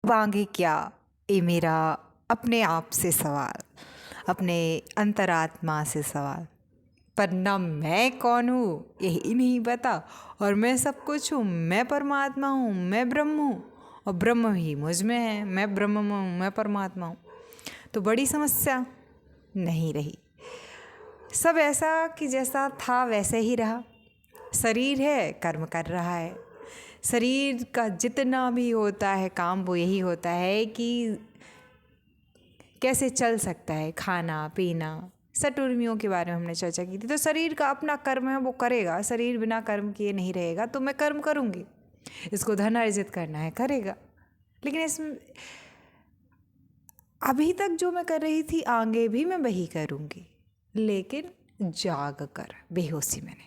अब आगे क्या, ये मेरा अपने आप से सवाल, अपने अंतरात्मा से सवाल। पर ना मैं कौन हूँ यही नहीं पता, और मैं सब कुछ हूँ, मैं परमात्मा हूँ, मैं ब्रह्म हूँ, और ब्रह्म ही मुझ में है, मैं ब्रह्म हूँ, मैं परमात्मा हूँ। तो बड़ी समस्या नहीं रही, सब ऐसा कि जैसा था वैसे ही रहा। शरीर है, कर्म कर रहा है। शरीर का जितना भी होता है काम वो यही होता है कि कैसे चल सकता है, खाना पीना, सटुर्मियों के बारे में हमने चर्चा की थी। तो शरीर का अपना कर्म है, वो करेगा। शरीर बिना कर्म किए नहीं रहेगा, तो मैं कर्म करूँगी। इसको धन अर्जित करना है, करेगा। लेकिन इसमें अभी तक जो मैं कर रही थी आगे भी मैं वही करूँगी, लेकिन जाग कर, बेहोशी में नहीं।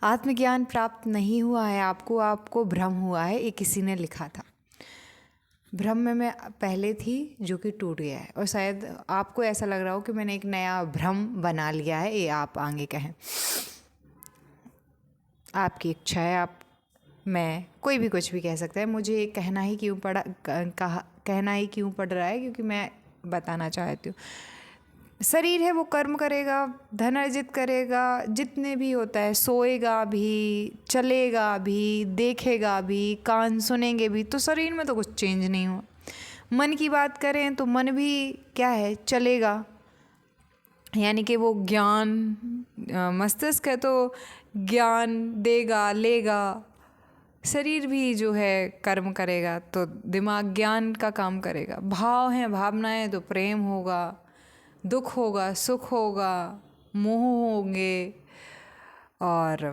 आत्मज्ञान प्राप्त नहीं हुआ है आपको, आपको भ्रम हुआ है, ये किसी ने लिखा था। भ्रम में मैं पहले थी जो कि टूट गया है, और शायद आपको ऐसा लग रहा हो कि मैंने एक नया भ्रम बना लिया है, ये आप आगे कहें। आपकी इच्छा है, आप, मैं, कोई भी कुछ भी कह सकता है। मुझे कहना ही क्यों पड़ा, कहना ही क्यों पड़ रहा है, क्योंकि मैं बताना चाहती हूँ। शरीर है, वो कर्म करेगा, धन अर्जित करेगा, जितने भी होता है, सोएगा भी, चलेगा भी, देखेगा भी, कान सुनेंगे भी, तो शरीर में तो कुछ चेंज नहीं हुआ। मन की बात करें तो मन भी क्या है, चलेगा, यानी कि वो ज्ञान, मस्तिष्क है तो ज्ञान देगा, लेगा। शरीर भी जो है कर्म करेगा, तो दिमाग ज्ञान का काम करेगा। भाव हैं, भावनाएं, तो प्रेम होगा, दुख होगा, सुख होगा, मोह होंगे, और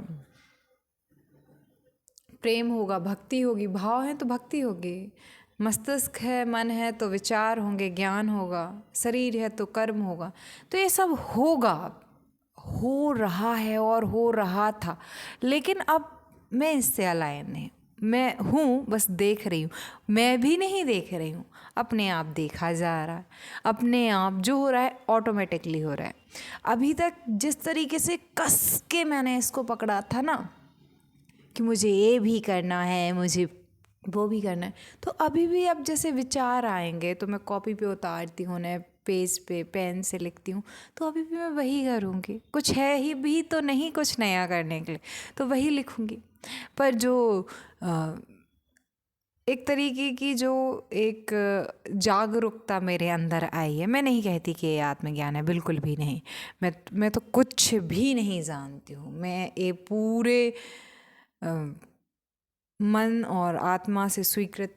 प्रेम होगा, भक्ति होगी। भाव है तो भक्ति होगी। मस्तिष्क है, मन है तो विचार होंगे, ज्ञान होगा। शरीर है तो कर्म होगा। तो ये सब होगा, हो रहा है और हो रहा था, लेकिन अब मैं इससे अलायन नहीं। मैं हूँ, बस देख रही हूँ। मैं भी नहीं देख रही हूँ, अपने आप देखा जा रहा है। अपने आप जो हो रहा है ऑटोमेटिकली हो रहा है। अभी तक जिस तरीके से कस के मैंने इसको पकड़ा था ना कि मुझे ये भी करना है, मुझे वो भी करना है, तो अभी भी अब जैसे विचार आएंगे तो मैं कॉपी पे उतारती हूँ, ना पेज पे पेन से लिखती हूँ, तो अभी भी मैं वही करूँगी। कुछ है ही भी तो नहीं कुछ नया करने के लिए, तो वही लिखूँगी। पर जो एक तरीके की जो एक जागरूकता मेरे अंदर आई है, मैं नहीं कहती कि ये आत्मज्ञान है, बिल्कुल भी नहीं। मैं तो कुछ भी नहीं जानती हूँ। मैं ये पूरे मन और आत्मा से स्वीकृत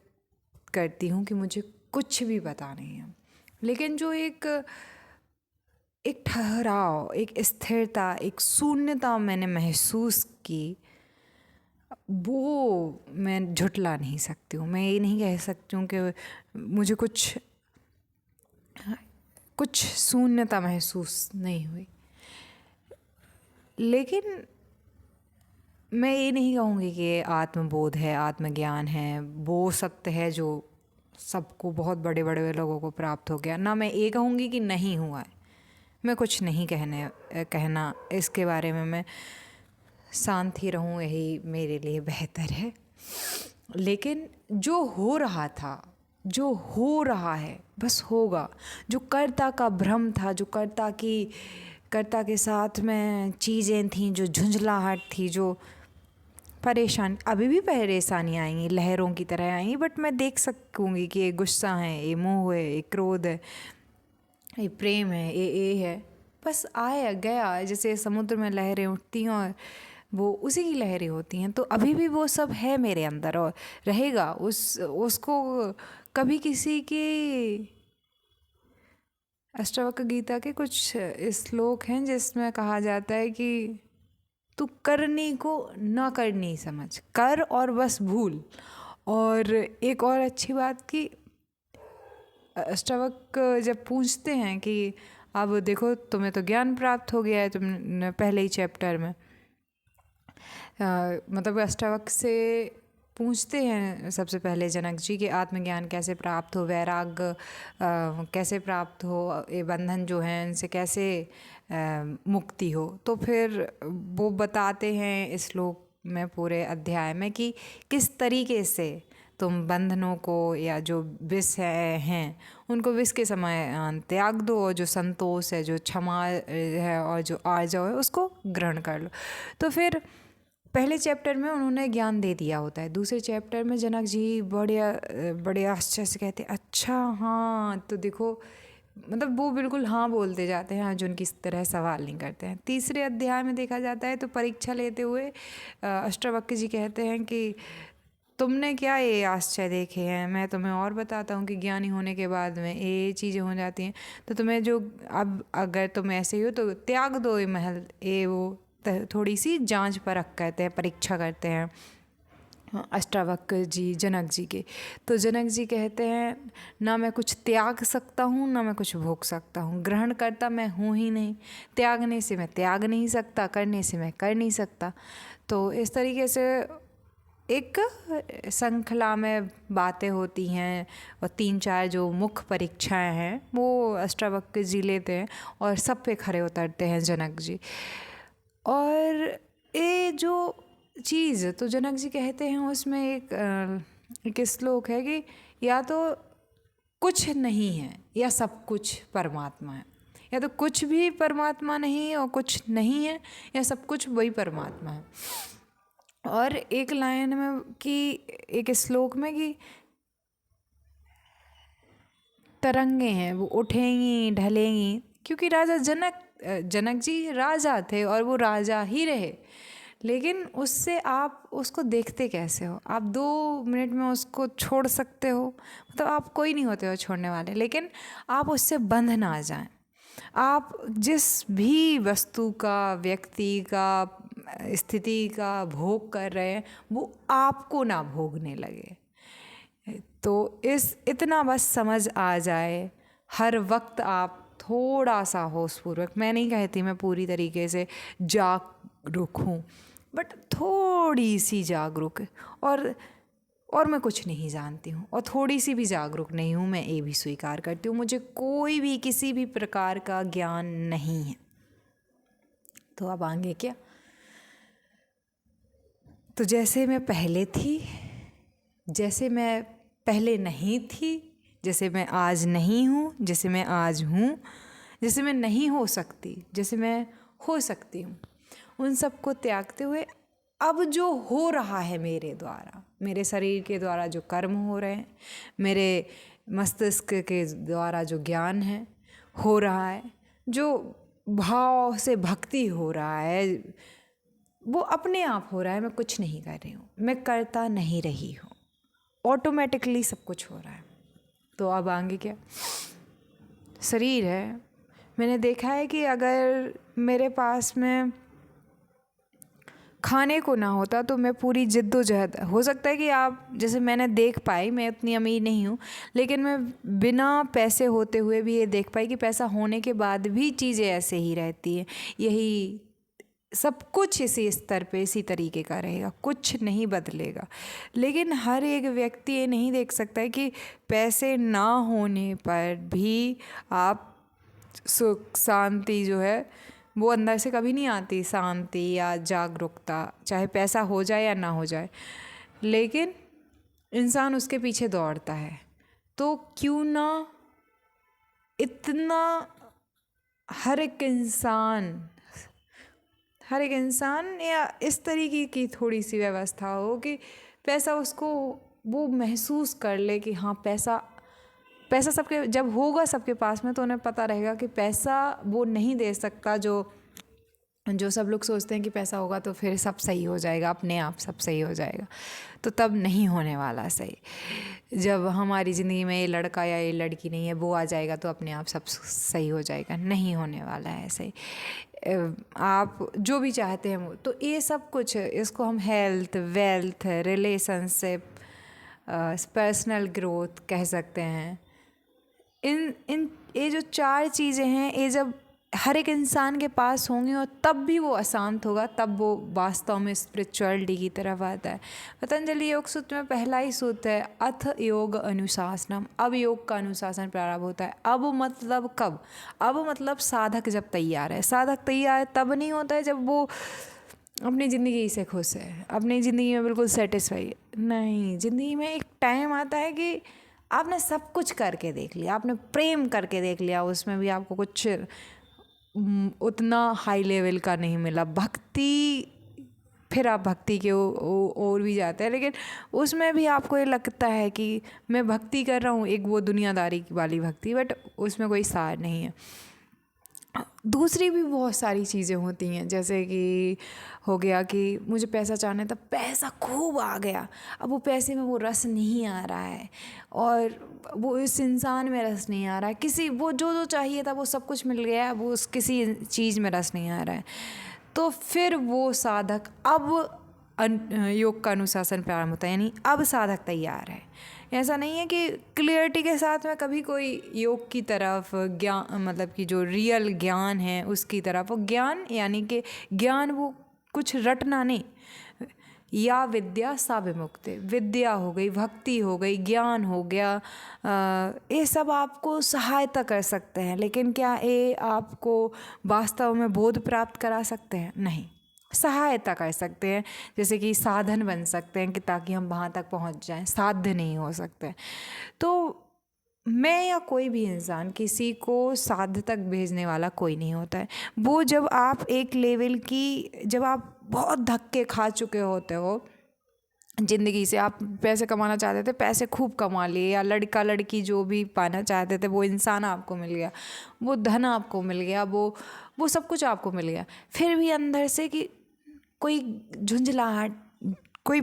करती हूँ कि मुझे कुछ भी पता नहीं है। लेकिन जो एक ठहराव, एक स्थिरता, एक शून्यता मैंने महसूस की, वो मैं झुठला नहीं सकती हूँ। मैं ये नहीं कह सकती हूँ कि मुझे कुछ शून्यता महसूस नहीं हुई। लेकिन मैं ये नहीं कहूँगी कि ये आत्मबोध है, आत्मज्ञान है, वो सत्य है जो सबको, बहुत बड़े बड़े लोगों को प्राप्त हो गया। ना मैं ये कहूँगी कि नहीं हुआ है। मैं कुछ नहीं कहना इसके बारे में। मैं शांत ही रहूँ, यही मेरे लिए बेहतर है। लेकिन जो हो रहा था, जो हो रहा है, बस होगा। जो कर्ता का भ्रम था, जो कर्ता के साथ में चीज़ें थीं, जो झुंझलाहट थी, जो परेशान, अभी भी परेशानियाँ आएंगी, लहरों की तरह आएंगी, बट मैं देख सकूँगी कि ये गुस्सा है, ये मोह है, ये क्रोध है, ये प्रेम है, ये है। बस आया गया, जैसे समुद्र में लहरें उठती हैं और वो उसी की लहरें होती हैं। तो अभी भी वो सब है मेरे अंदर और रहेगा। उसको कभी किसी की, अष्टावक्र गीता के कुछ श्लोक हैं जिसमें कहा जाता है कि तू करनी को ना करनी समझ, कर और बस भूल। और एक और अच्छी बात कि अष्टावक्र जब पूछते हैं कि अब देखो तुम्हें तो ज्ञान प्राप्त हो गया है, तुमने पहले ही चैप्टर में, मतलब अष्टावक्र से पूछते हैं सबसे पहले जनक जी कि आत्मज्ञान कैसे प्राप्त हो, वैराग्य कैसे प्राप्त हो, ये बंधन जो हैं इनसे कैसे मुक्ति हो। तो फिर वो बताते हैं इस श्लोक में, पूरे अध्याय में, कि किस तरीके से तुम बंधनों को या जो विष हैं उनको विष के समान त्याग दो, और जो संतोष है, जो क्षमा है और जो आर्जव है उसको ग्रहण कर लो। तो फिर पहले चैप्टर में उन्होंने ज्ञान दे दिया होता है, दूसरे चैप्टर में जनक जी बड़े आश्चर्य से कहते हैं अच्छा हाँ, तो देखो मतलब वो बिल्कुल हाँ बोलते जाते हैं, अर्जुन की तरह सवाल नहीं करते हैं। तीसरे अध्याय में देखा जाता है तो परीक्षा लेते हुए अष्टावक्र जी कहते हैं कि तुमने क्या ये आश्चर्य देखे हैं, मैं तुम्हें और बताता हूँ कि ज्ञानी होने के बाद में ये चीज़ें हो जाती हैं, तो तुम्हें जो अब अगर तुम ऐसे ही हो तो त्याग दो ये महल, ये वो थोड़ी सी जांच परख कहते हैं, परीक्षा करते हैं अष्टावक्र जी जनक जी के। तो जनक जी कहते हैं ना मैं कुछ त्याग सकता हूँ ना मैं कुछ भोग सकता हूँ, ग्रहण करता मैं हूँ ही नहीं, त्यागने से मैं त्याग नहीं सकता, करने से मैं कर नहीं सकता। तो इस तरीके से एक श्रृंखला में बातें होती हैं और 3-4 जो मुख्य परीक्षाएं हैं वो अष्टावक्र जी लेते हैं और सब पे खरे उतरते हैं जनक जी। और ये जो चीज़ तो जनक जी कहते हैं उसमें एक श्लोक है कि या तो कुछ नहीं है या सब कुछ परमात्मा है, या तो कुछ भी परमात्मा नहीं और कुछ नहीं है, या सब कुछ वही परमात्मा है। और एक लाइन में कि एक श्लोक में कि तरंगे हैं वो उठेंगी ढलेंगी, क्योंकि राजा जनक जी राजा थे और वो राजा ही रहे, लेकिन उससे आप उसको देखते कैसे हो? आप 2 मिनट में उसको छोड़ सकते हो, मतलब आप कोई नहीं होते हो छोड़ने वाले, लेकिन आप उससे बंध ना जाएं। आप जिस भी वस्तु का, व्यक्ति का, स्थिति का भोग कर रहे हैं वो आपको ना भोगने लगे। तो इतना बस समझ आ जाए, हर वक्त आप थोड़ा सा होशपूर्वक, मैं नहीं कहती मैं पूरी तरीके से जागरूक हूँ, बट थोड़ी सी जागरूक, और मैं कुछ नहीं जानती हूँ और थोड़ी सी भी जागरूक नहीं हूँ, मैं ये भी स्वीकार करती हूँ, मुझे कोई भी किसी भी प्रकार का ज्ञान नहीं है। तो अब आगे क्या, तो जैसे मैं पहले थी, जैसे मैं पहले नहीं थी, जैसे मैं आज नहीं हूँ, जैसे मैं आज हूँ, जैसे मैं नहीं हो सकती, जैसे मैं हो सकती हूँ, उन सब को त्यागते हुए अब जो हो रहा है मेरे द्वारा, मेरे शरीर के द्वारा जो कर्म हो रहे हैं, मेरे मस्तिष्क के द्वारा जो ज्ञान है हो रहा है, जो भाव से भक्ति हो रहा है, वो अपने आप हो रहा है, मैं कुछ नहीं कर रही हूँ, मैं करता नहीं रही हूँ, ऑटोमेटिकली सब कुछ हो रहा है। तो अब आगे क्या, शरीर है, मैंने देखा है कि अगर मेरे पास में खाने को ना होता तो मैं पूरी जिद्दोजहद, हो सकता है कि आप जैसे मैंने देख पाई, मैं उतनी अमीर नहीं हूँ, लेकिन मैं बिना पैसे होते हुए भी ये देख पाई कि पैसा होने के बाद भी चीज़ें ऐसे ही रहती हैं, यही सब कुछ इसी स्तर पे इसी तरीके का रहेगा, कुछ नहीं बदलेगा। लेकिन हर एक व्यक्ति ये नहीं देख सकता है कि पैसे ना होने पर भी आप सुख शांति जो है वो अंदर से कभी नहीं आती, शांति या जागरूकता, चाहे पैसा हो जाए या ना हो जाए, लेकिन इंसान उसके पीछे दौड़ता है। तो क्यों ना इतना हर एक इंसान या इस तरीके की थोड़ी सी व्यवस्था हो कि पैसा उसको वो महसूस कर ले कि हाँ पैसा सबके जब होगा सबके पास में, तो उन्हें पता रहेगा कि पैसा वो नहीं दे सकता जो सब लोग सोचते हैं कि पैसा होगा तो फिर सब सही हो जाएगा, अपने आप सब सही हो जाएगा, तो तब नहीं होने वाला सही। जब हमारी ज़िंदगी में ये लड़का या ये लड़की नहीं है, वो आ जाएगा तो अपने आप सब सही हो जाएगा, नहीं होने वाला है सही। आप जो भी चाहते हैं वो, तो ये सब कुछ इसको हम health, wealth, relationship, personal growth कह सकते हैं। इन ये जो 4 चीज़ें हैं, ये जब हर एक इंसान के पास होंगी और तब भी वो अशांत होगा, तब वो वास्तव में स्पिरिचुअलिटी की तरफ आता है। पतंजलि योग सूत्र में पहला ही सूत्र है, अथ योग अनुशासनम, अब योग का अनुशासन प्रारंभ होता है। अब मतलब कब? अब मतलब साधक जब तैयार है। साधक तैयार तब नहीं होता है जब वो अपनी ज़िंदगी से खुश है, अपनी ज़िंदगी में बिल्कुल सेटिस्फाई है। नहीं, ज़िंदगी में एक टाइम आता है कि आपने सब कुछ करके देख लिया, आपने प्रेम करके देख लिया, उसमें भी आपको कुछ उतना हाई लेवल का नहीं मिला। भक्ति, फिर आप भक्ति के और भी जाते हैं, लेकिन उसमें भी आपको ये लगता है कि मैं भक्ति कर रहा हूँ, एक वो दुनियादारी वाली भक्ति, बट उसमें कोई सार नहीं है। दूसरी भी बहुत सारी चीज़ें होती हैं, जैसे कि हो गया कि मुझे पैसा चाहिए था, पैसा खूब आ गया, अब वो पैसे में वो रस नहीं आ रहा है, और वो इस इंसान में रस नहीं आ रहा है, किसी वो जो जो चाहिए था वो सब कुछ मिल गया है, वो उस किसी चीज़ में रस नहीं आ रहा है। तो फिर वो साधक अब योग का अनुशासन प्रारंभ होता है, यानी अब साधक तैयार है। ऐसा नहीं है कि क्लियरिटी के साथ में कभी कोई योग की तरफ ज्ञान, मतलब कि जो रियल ज्ञान है उसकी तरफ, वो ज्ञान यानी कि ज्ञान वो कुछ रटना नहीं, या विद्या सा विमुक्ति, विद्या हो गई, भक्ति हो गई, ज्ञान हो गया, ये सब आपको सहायता कर सकते हैं, लेकिन क्या ये आपको वास्तव में बोध प्राप्त करा सकते हैं? नहीं, सहायता कर सकते हैं, जैसे कि साधन बन सकते हैं कि ताकि हम वहाँ तक पहुँच जाएं, साध्य नहीं हो सकते। तो मैं या कोई भी इंसान किसी को साध्य तक भेजने वाला कोई नहीं होता है। वो जब आप एक लेवल की, जब आप बहुत धक्के खा चुके होते हो ज़िंदगी से, आप पैसे कमाना चाहते थे, पैसे खूब कमा लिए, या लड़का लड़की जो भी पाना चाहते थे वो इंसान आपको मिल गया, वो धन आपको मिल गया, वो सब कुछ आपको मिल गया, फिर भी अंदर से कि कोई झुंझलाहट, कोई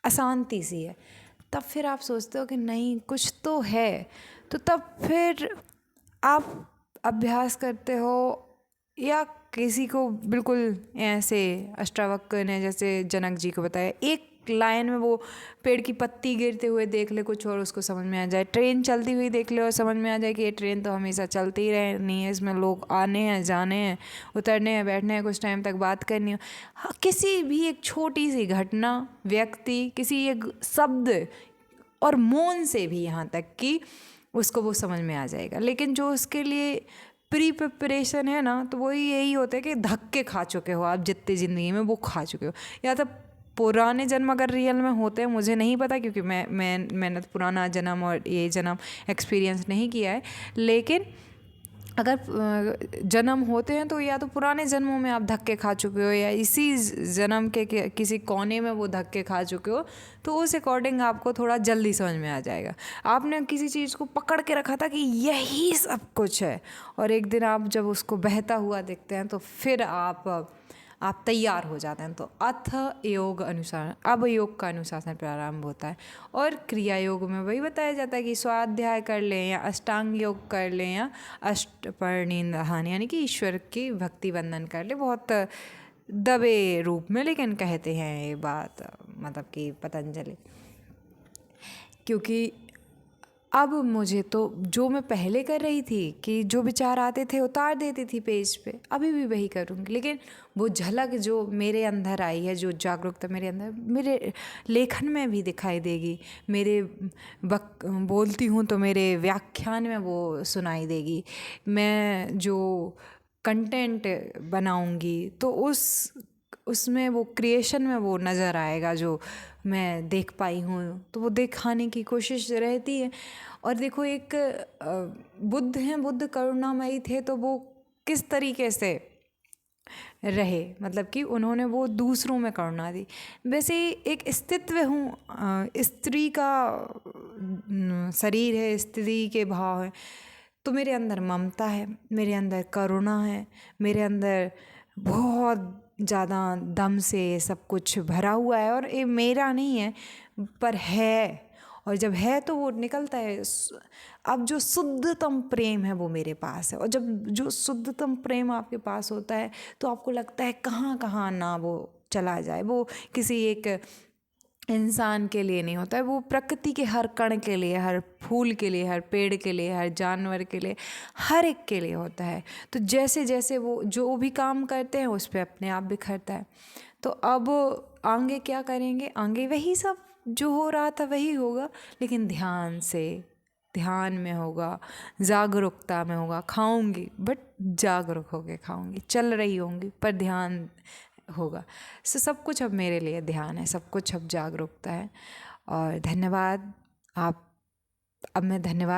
अशांति सी है, तब फिर आप सोचते हो कि नहीं कुछ तो है। तो तब फिर आप अभ्यास करते हो, या किसी को बिल्कुल ऐसे अष्टावक्र ने जैसे जनक जी को बताया, एक लाइन में वो पेड़ की पत्ती गिरते हुए देख ले कुछ और उसको समझ में आ जाए, ट्रेन चलती हुई देख ले और समझ में आ जाए कि ये ट्रेन तो हमेशा चलती ही रहनी है, इसमें लोग आने हैं, जाने हैं, उतरने हैं, बैठने हैं, कुछ टाइम तक बात करनी है। हाँ, किसी भी एक छोटी सी घटना, व्यक्ति, किसी एक शब्द और मौन से भी यहाँ तक कि उसको वो समझ में आ जाएगा। लेकिन जो उसके लिए प्री प्रिपरेशन है ना, तो वही यही होता है कि धक्के खा चुके हो आप जितनी ज़िंदगी में, वो खा चुके हो, या तो पुराने जन्म अगर रियल में होते हैं, मुझे नहीं पता क्योंकि मैंने तो पुराना जन्म और ये जन्म एक्सपीरियंस नहीं किया है, लेकिन अगर जन्म होते हैं तो या तो पुराने जन्मों में आप धक्के खा चुके हो, या इसी जन्म के किसी कोने में वो धक्के खा चुके हो, तो उस अकॉर्डिंग आपको थोड़ा जल्दी समझ में आ जाएगा। आपने किसी चीज़ को पकड़ के रखा था कि यही सब कुछ है, और एक दिन आप जब उसको बहता हुआ देखते हैं तो फिर आप तैयार हो जाते हैं। तो अथ योग अनुशासन, अब योग का अनुशासन प्रारंभ होता है। और क्रिया योग में वही बताया जाता है कि स्वाध्याय कर लें, या अष्टांग योग कर लें, या अष्टपर्णिधान यानी कि ईश्वर की भक्ति बंधन कर ले, बहुत दबे रूप में, लेकिन कहते हैं ये बात, मतलब कि पतंजलि। क्योंकि अब मुझे तो जो मैं पहले कर रही थी कि जो विचार आते थे उतार देती थी पेज पे, अभी भी वही करूँगी, लेकिन वो झलक जो मेरे अंदर आई है, जो जागरूकता मेरे अंदर, मेरे लेखन में भी दिखाई देगी, मेरे बोलती हूँ तो मेरे व्याख्यान में वो सुनाई देगी, मैं जो कंटेंट बनाऊँगी तो उसमें वो क्रिएशन में वो नज़र आएगा जो मैं देख पाई हूँ, तो वो दिखाने की कोशिश रहती है। और देखो, एक बुद्ध हैं, बुद्ध करुणामयी थे, तो वो किस तरीके से रहे, मतलब कि उन्होंने वो दूसरों में करुणा दी। वैसे एक अस्तित्व हूँ, स्त्री का शरीर है, स्त्री के भाव है, तो मेरे अंदर ममता है, मेरे अंदर करुणा है, मेरे अंदर बहुत ज़्यादा दम से सब कुछ भरा हुआ है, और ये मेरा नहीं है पर है, और जब है तो वो निकलता है। अब जो शुद्धतम प्रेम है वो मेरे पास है, और जब जो शुद्धतम प्रेम आपके पास होता है तो आपको लगता है कहाँ कहाँ ना वो चला जाए। वो किसी एक इंसान के लिए नहीं होता है, वो प्रकृति के हर कण के लिए, हर फूल के लिए, हर पेड़ के लिए, हर जानवर के लिए, हर एक के लिए होता है। तो जैसे जैसे वो जो भी काम करते हैं उस पर अपने आप बिखरता है। तो अब आगे क्या करेंगे? आगे वही सब जो हो रहा था वही होगा, लेकिन ध्यान से, ध्यान में होगा, जागरूकता में होगा। खाऊंगी बट जागरूक होके खाऊंगी, चल रही होंगी पर ध्यान होगा। सो सब कुछ अब मेरे लिए ध्यान है, सब कुछ अब जागरूकता है। और धन्यवाद आप, अब मैं धन्यवाद